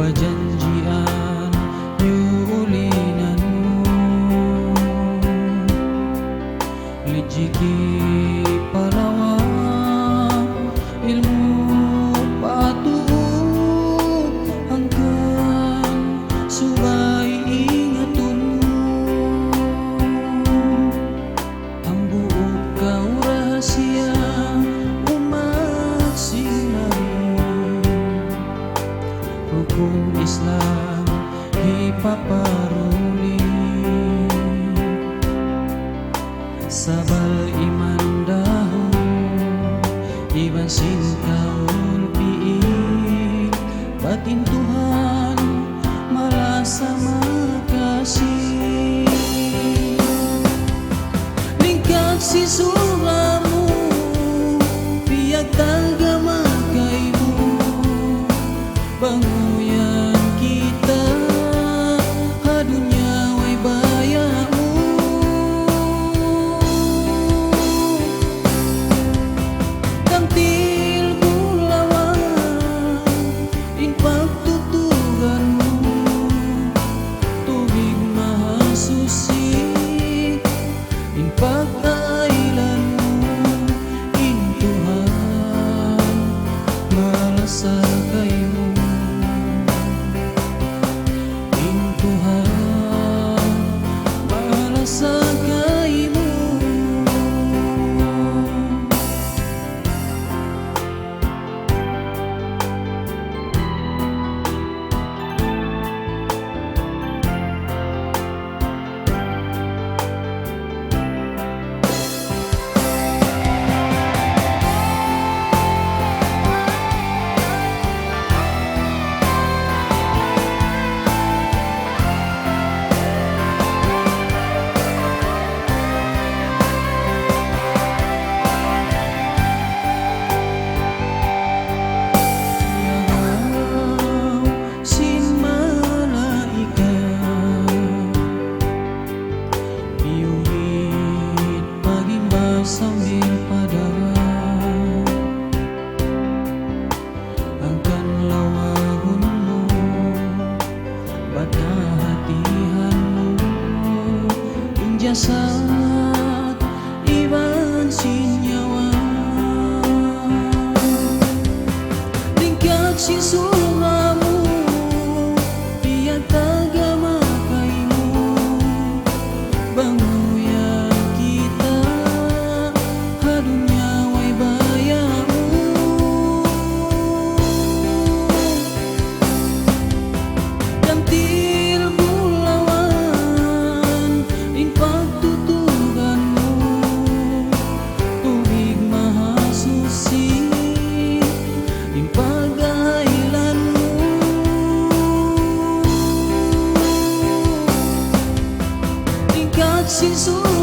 Bajanjian yuulinanmu lijiki palawa ilmu patu angkan subai ingatmu ambu kau rahasia umat sinari hukum Islam hipaparuli sabal iman dahu iban sintaul pi'i batin Tuhan malah sama kasih lingkap si sulamu piak tagama kaimu banguyan kita hadunya wai bayamu tamtil bulawan impak tutuganmu tubig maha susi impak ailanmu in Tuhan malasa kaimu sambil pada angkan lawahunmu pada hatihanmu injasat iban sinyawa tingkat si sulamu pian tagama kaimu bangun sin